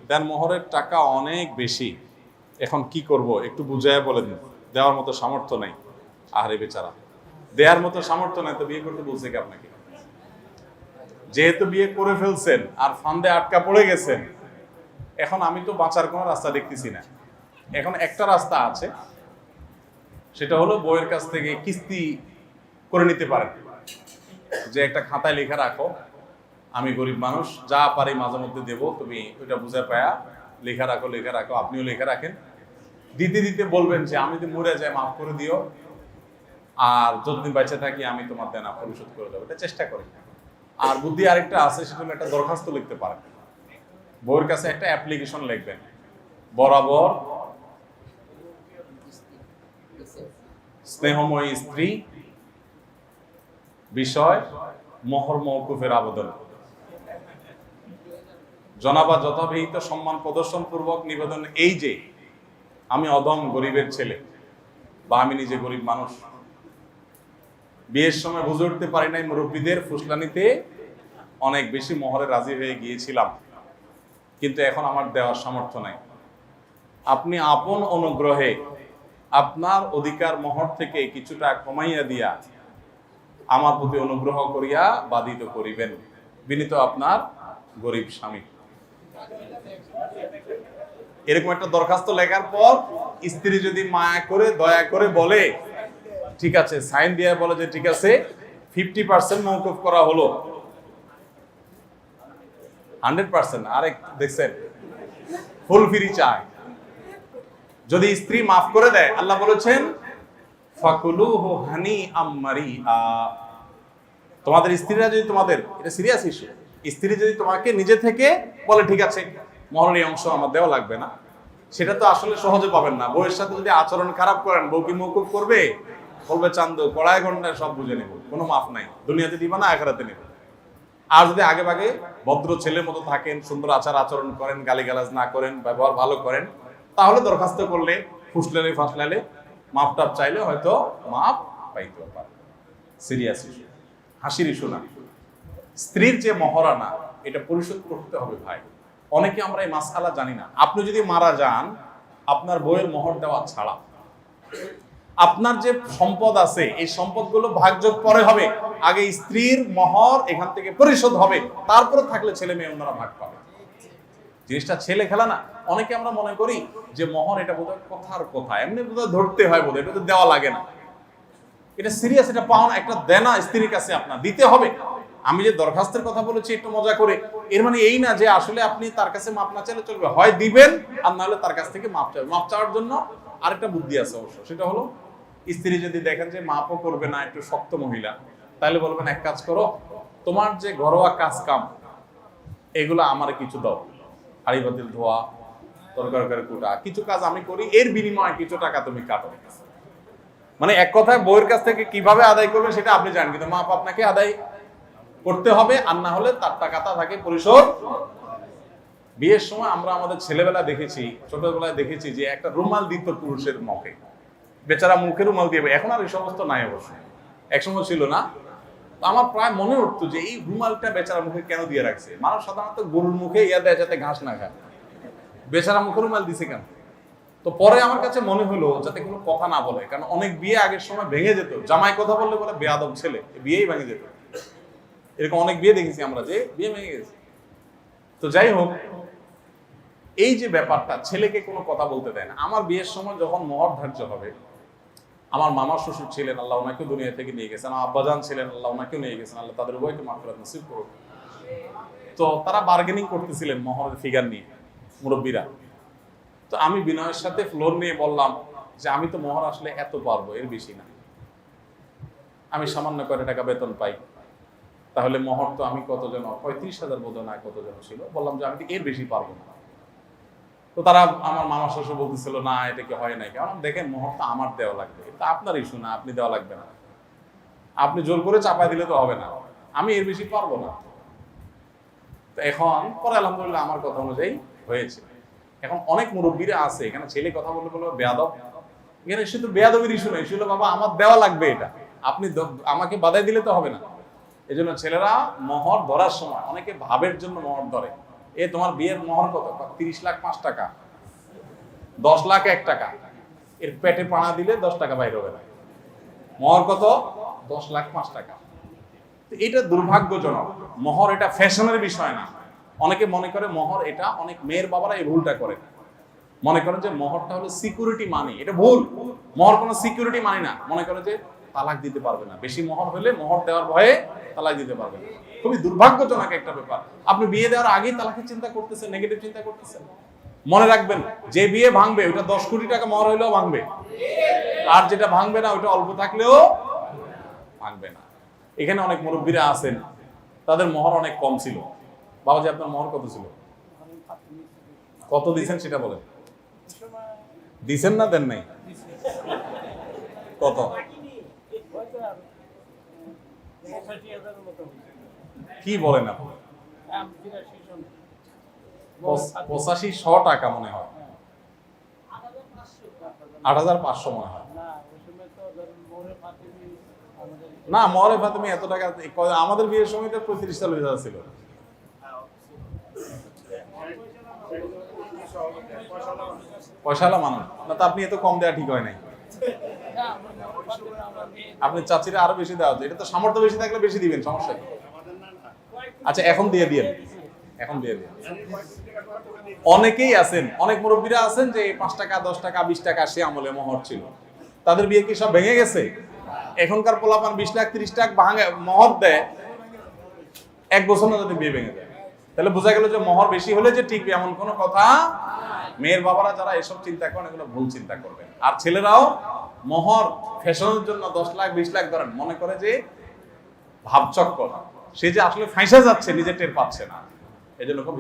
দেন মোহরের টাকা অনেক বেশি, এখন কি করব একটু বুঝাইয়া বলে দিন। দেওয়ার মতো সামর্থ্য নাই। আরে বেচারা, দেওয়ার মতো সামর্থ্য নাই তো বিয়ে করতে বলছে কি আপনাকে? যেহেতু বিয়ে করে ফেলছেন আর ফান্দে আটকা পড়ে গেছেন, এখন আমি তো বাঁচার কোনো রাস্তা দেখতেছি না। এখন একটা রাস্তা আছে, সেটা হলো বউয়ের কাছ থেকে কিস্তি করে নিতে পারেন। যে একটা খাতায় লেখা রাখো, আমি গরিব মানুষ, যা পারি মাঝে মধ্যে দেবো, তুমি ওইটা বুঝে পায়া লেখা রাখো, আপনিও লেখা রাখেন। দিতে দিতে বলবেন যে আমি তো মরে যাই, মাফ করে দিও, আর যতদিন বেঁচে থাকি আমি তোমার দেনা পরিশোধ করে দেবো। এটা চেষ্টা করি। আর বুদ্ধি আরেকটা আছে, সেটা হলো একটা দরখাস্ত লিখতে পারেন। বউয়ের কাছে একটা অ্যাপ্লিকেশন লিখবেন, বরাবর স্নেহময়ী স্ত্রী বিষয় মোহর মওকুফের আবেদন, জনাবা যথাবিহিত সম্মান প্রদর্শন পূর্বক নিবেদন এই যে আমি অদম গরিবের ছেলে, বা আমি নিজে গরিব মানুষ, বিয়ের সময় বুঝে উঠতে পারি নাই, মুরব্বীদের ফুসলানিতে অনেক বেশি মোহরে রাজি হয়ে গিয়েছিলাম, কিন্তু এখন আমার দেওয়ার সামর্থ্য নাই। আপনি আপন অনুগ্রহে আপনার অধিকার মোহর থেকে কিছুটা কমাইয়া দিয়া আমার প্রতি অনুগ্রহ করিয়া বাধিত করিবেন। বিনীত আপনার গরিব স্বামী। এরকম একটা দরখাস্ত লেখার পর স্ত্রী যদি মায়া করে দয়া করে বলে ঠিক আছে, সাইন দিয়ে বলে যে ঠিক আছে 50% মওকুফ করা হলো, 100% আরেক দেখছেন ফুল ফ্রি চায়। যদি স্ত্রী মাফ করে দেয়, আল্লাহ বলেছেন ফাকুলুহু হানিআম মারিআ। তোমাদের স্ত্রীরা যদি তোমাদের, এটা সিরিয়াস ইস্যু, স্ত্রী যদি তোমাকে নিজে থেকে বলে ঠিক আছে মহরের অংশ আমার দেওয়া লাগবে না, সেটা তো আসলে সহজে পাবেন না। বউয়ের সাথে যদি আচরণ খারাপ করেন, বউ কি মওকুফ করবে? বলবে চান্দু কড়াই ঘন্টায় সব বুঝে নেব, কোনো মাফ নাই, দুনিয়াতে দিবা না আখিরাতে নেব। আর যদি আগে ভাগে ভদ্র ছেলের মতো থাকেন, সুন্দর আচরণ করেন, গালিগালাজ না করেন, ব্যবহার ভালো করেন, তাহলে দরখাস্ত করলে ফুসলালে ফাসলালে মাপ টাপ চাইলে হয়তো মাপ পাইতে পারে। সিরিয়াস ইস্যু, হাসির ইস্যু না। স্ত্রীর যে মহারানা, এটা পরিশোধ করতে হবে ভাই। অনেকে আমরা এই মাসআলা জানি না। আপনি যদি মারা যান, আপনার বইয়ের মোহর দেওয়া ছাড়া আপনার যে সম্পদ আছে, এই সম্পদগুলো ভাগযোগ পরে হবে। আগে স্ত্রীর মোহর এখান থেকে পরিশোধ হবে, তারপরে থাকলে ছেলে মেয়ে অন্যরা ভাগ পাবে। জিনিসটা ছেলে খেলা না। অনেকে আমরা মনে করি যে মোহর এটা বোধহয় কথার কথা, এমনি বোধহয় ধরতে হয়, বোধহয় এটা তো দেওয়া লাগে না। এটা সিরিয়াস, এটা পাওনা, একটা দেনা স্ত্রীর কাছে আপনার দিতে হবে। আমি যে দরখাস্তের কথা বলেছি একটু মজা করে, এর মানে এই না যে আসলে আপনি তার কাছে মাপ না চাইলে চলবে, হয় দিবেন আর না হলে তার কাছ থেকে মাপ চাইবেন। মাপ চাওয়ার জন্য আরেকটা বুদ্ধি আছে অবশ্য, সেটা হলো স্ত্রী যদি দেখেন যে মাপও করবে না, একটু শক্ত মহিলা, তাহলে বলবেন এক কাজ করো, তোমার যে ঘরোয়া কাজ কাম এগুলো আমার কিছু দাও, হাড়ি বাতিল ধোয়া, তরকারি কুটা, কিছু কাজ আমি করি, এর বিনিময়ে কিছু টাকা তুমি কাটো। মানে এক কথায় বউয়ের কাছ থেকে কিভাবে আদায় করবে সেটা আপনি জানেন, কিন্তু মাপ আপনাকে আদায় করতে হবে, আর না হলে তার টাকাটা থাকে পরিশোধ। বিয়ের সময় আমরা আমাদের ছেলেবেলা দেখেছি, ছোটবেলায় দেখেছি যে একটা রুমাল দিত পুরুষের মুখে, বেচারা মুখে রুমাল দিয়ে, এখন আর এই সমস্ত নাই অবশ্য, একসময় ছিল না। আমার প্রায় মনে উঠতো যে এই রুমালটা বেচারা মুখে কেন দিয়ে রাখছে। মানুষ সাধারণত গরুর মুখে ইয়া দেয় যাতে ঘাস না খায়, বেচারা মুখে রুমাল দিছে কেন? তো পরে আমার কাছে মনে হলো যাতে কোনো কথা না বলে, কারণ অনেক বিয়ে আগের সময় ভেঙে যেত, জামাই কথা বললে বলে বেয়াদব ছেলে, বিয়েই ভেঙে যেত। এরকম অনেক বিয়ে দেখেছি আমরা যে বিয়ে ভেঙে গেছে। তো যাই হোক, এই যে ব্যাপারটা, ছেলেকে কোনো কথা বলতে দেয় না। আমার বিয়ের সময় যখন মোহর ধার্য হবে, আমার মামা শ্বশুর ছিলেন, আল্লাহ ওনাকেও দুনিয়া থেকে নিয়ে গেছেন, আমার আব্বাজান ছিলেন, আল্লাহ ওনাকেও নিয়ে গেছেন, আল্লাহ তাদের উভয়কে মাগফিরাত নসিব করুন। তো তারা বার্গেনিং করতেছিলেন মোহরের ফিগার নিয়ে, মুরব্বীরা। তো আমি বিনয়ের সাথে ফ্লোর নিয়ে বললাম যে আমি তো মোহর আসলে এত পারবো, এর বেশি না, আমি সামান্য কয়টা টাকা বেতন পাই, তাহলে মোহর তো আমি কত যেন 35,000 বোধ না কত যেন ছিল, বললাম যে আমি এর বেশি পারবো না। তো তারা, আমার মামা শ্বশুর বলতেছিল না এটা কি হয় নাই, কারণ দেখেন মোহরটা আমার দেওয়া লাগবে, এটা আপনার ইস্যু না, আপনি দেওয়া লাগবে না, আপনি জোর করে চাপাই দিলে তো হবে না, আমি এর বেশি পারবো না। তো এখন পরে আলহামদুলিল্লাহ আমার কথা অনুযায়ী হয়েছে। এখন অনেক মুরব্বীরা আছে, এখানে ছেলে কথা বললে বলবো বেয়াদব, এখানে শুধু বেয়াদবের ইস্যু নয়, শুধু বাবা আমার দেওয়া লাগবে, এটা আপনি আমাকে বাধাই দিলে তো হবে না। এই জন্য ছেলেরা মোহর ধরার সময় অনেকে ভাবের জন্য মোহর ধরে, এ তোমার বিয়ের মোহর কত? 30 লাখ 5 টাকা, 10 লাখ 1 টাকা। এর পেটে পানা দিলে 10 টাকা বাইর হবে না। মোহর কত? 10 লাখ 5 টাকা। এটা দুর্ভাগ্যজনক। মোহর এটা ফ্যাশনের বিষয় না। অনেকে মনে করে মোহর এটা, অনেক মেয়ের বাবারা এই ভুলটা করে, মনে করে যে মোহরটা হলো সিকিউরিটি মানি। এটা ভুল। মোহর কোনো সিকিউরিটি মানি না। মনে করে যে তালাক দিতে পারবে না, বেশি মোহর হলে মোহর দেওয়ার ভয়ে তালাক দিতে পারবে না। খুবই দুর্ভাগ্যজনক একটা ব্যাপার। আপনি বিয়ে দেওয়ার আগেই তালাকের চিন্তা করতেছেন, নেগেটিভ চিন্তা করতেছেন। মনে রাখবেন, যে বিয়ে ভাঙবে ওটা 10 কোটি টাকা মোহর হইলেও ভাঙবে, আর যেটা ভাঙবে না ওটা অল্প থাকলেও ভাঙবে না। এখানে অনেক মুরব্বীরা আছেন, তাদের মোহর অনেক কম ছিল। বাবাজি, আপনার মোহর কত ছিল? কত দিয়েছেন সেটা বলেন। দিছেন না দেন নাই? কত? কি বলেন আপনি? 8500 টাকা মনে হয়, 8500 মনে হয়। না, মহরে ফাতেমি এত টাকা, আমাদের বিয়ের সময় তো 35-40 ছিল। পয়সালা মানুষ না তো, আপনি এত কম দেওয়া ঠিক হয় নাই। আপনি চাচিরা আরো বেশি দেওয়া, এটা তো সামর্থ্য বেশি থাকলে বেশি দিবেন, সমস্যা কি? আচ্ছা, এখন দিয়ে দিন, এখন দিয়ে দিন। অনেকেই আছেন, অনেক মুরব্বীরা আছেন যে 5 টাকা 10 টাকা 20 টাকা সে আমলে মোহর ছিল, তাদের বিয়ে কি সব ভেঙে গেছে? এখনকার পোলাপান 20 লাখ 30 লাখ ভাঙে মোহর দেয়, 1 বছর না যদি বিয়ে ভেঙে যায়। তাহলে বোঝা গেল যে মোহর বেশি হলে যে টিকবে এমন কোনো কথা। মেয়ের বাবারা যারা এসব চিন্তা করেন, এগুলো ভুল চিন্তা করবেন। আর ছেলেরাও মোহর ফ্যাশনের জন্য 10 লাখ 20 লাখ ধরেন, মনে করে যে ভাবচক্কর, সে যে আসলে ফাঁসে যাচ্ছে নিজে টের পাচ্ছে না। এই জন্য খুব